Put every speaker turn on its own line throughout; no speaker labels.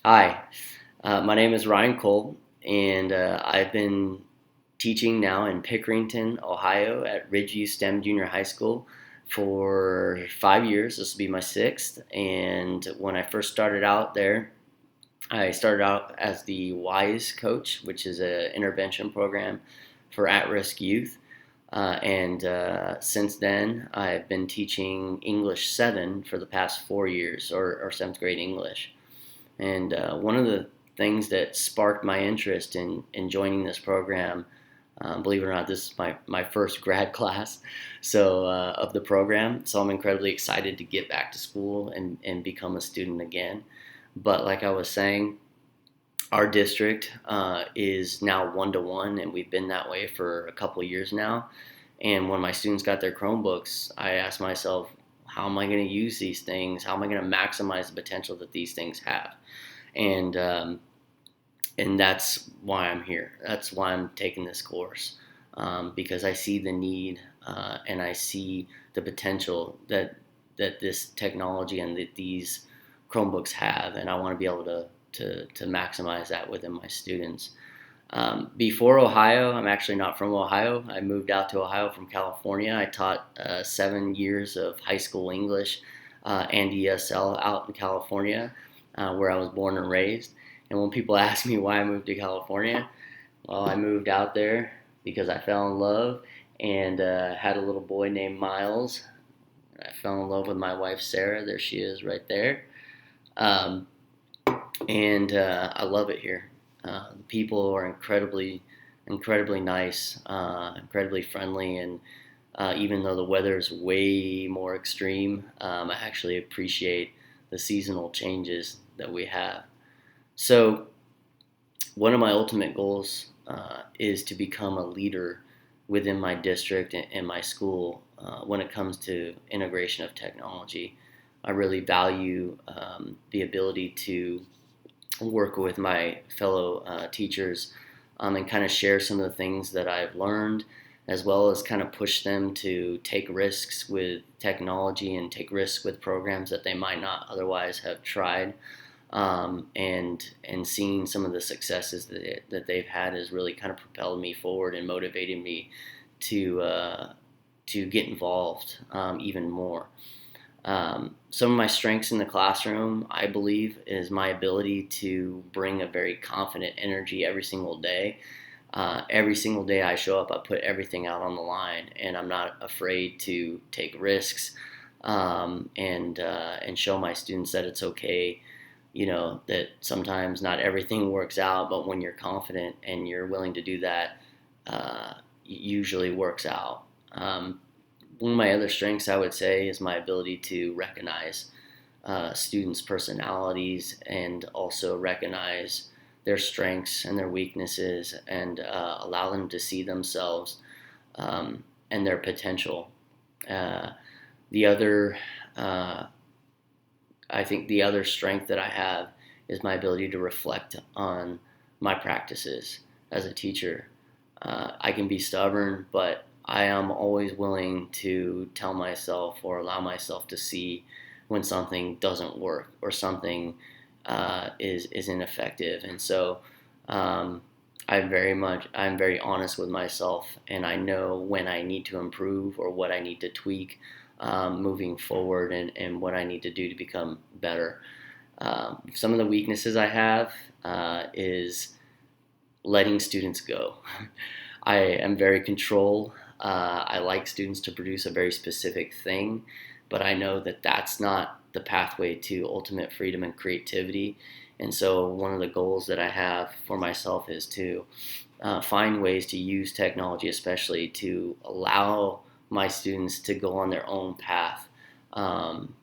Hi, my name is Ryan Cole, and I've been teaching now in Pickerington, Ohio at Ridgeview STEM Junior High School for 5 years. This will be my sixth. And when I first started out there, I started out as the WISE coach, which is an intervention program for at risk youth. And since then, I've been teaching English 7 for the past 4 years, or seventh grade English. And one of the things that sparked my interest in joining this program, believe it or not, this is my first grad class of the program. So I'm incredibly excited to get back to school and become a student again. But like I was saying, our district is now 1-to-1, and we've been that way for a couple of years now. And when my students got their Chromebooks, I asked myself, how am I going to use these things? How am I going to maximize the potential that these things have? And that's why I'm here. That's why I'm taking this course, because I see the need, and I see the potential that this technology and that these Chromebooks have, and I want to be able to maximize that within my students. Before Ohio, I'm actually not from Ohio. I moved out to Ohio from California. I taught 7 years of high school English and ESL out in California, where I was born and raised. And when people ask me why I moved to California, well, I moved out there because I fell in love and had a little boy named Miles. I fell in love with my wife Sarah. There she is, right there. Um, and I love it here. The people are incredibly nice, incredibly friendly, and even though the weather is way more extreme, I actually appreciate the seasonal changes that we have. So, one of my ultimate goals is to become a leader within my district and my school when it comes to integration of technology. I really value the ability to work with my fellow teachers and kind of share some of the things that I've learned, as well as kind of push them to take risks with technology and take risks with programs that they might not otherwise have tried. And seeing some of the successes that they've had has really kind of propelled me forward and motivated me to get involved even more. Some of my strengths in the classroom, I believe, is my ability to bring a very confident energy every single day. Every single day I show up, I put everything out on the line, and I'm not afraid to take risks and show my students that it's okay. That sometimes not everything works out, but when you're confident and you're willing to do that, usually works out. One of my other strengths, I would say, is my ability to recognize students' personalities and also recognize their strengths and their weaknesses and allow them to see themselves and their potential. Uh, the other, uh, I think, the other strength that I have is my ability to reflect on my practices as a teacher. I can be stubborn, but I am always willing to tell myself or allow myself to see when something doesn't work or something is ineffective. And so um, I'm very honest with myself, and I know when I need to improve or what I need to tweak moving forward, and what I need to do to become better. Some of the weaknesses I have is letting students go. I am very controlled. I like students to produce a very specific thing, but I know that that's not the pathway to ultimate freedom and creativity. And so, one of the goals that I have for myself is to find ways to use technology, especially to allow my students to go on their own path um,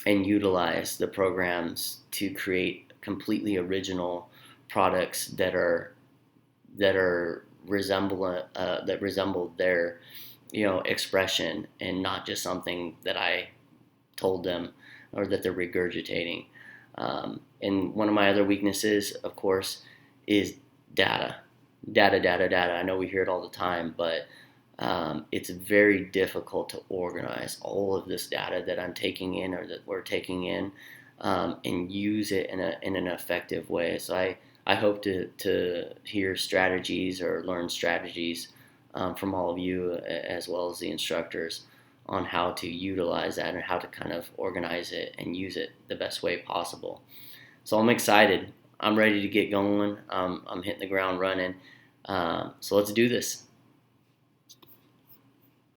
and utilize the programs to create completely original products that resemble their expression, and not just something that I told them or that they're regurgitating. And one of my other weaknesses, of course, is data. Data. I know we hear it all the time, but it's very difficult to organize all of this data that I'm taking in or that we're taking in. and use it in an effective way. So I hope to hear strategies or learn strategies from all of you as well as the instructors on how to utilize that and how to kind of organize it and use it the best way possible. So I'm excited. I'm ready to get going. I'm hitting the ground running. So let's do this.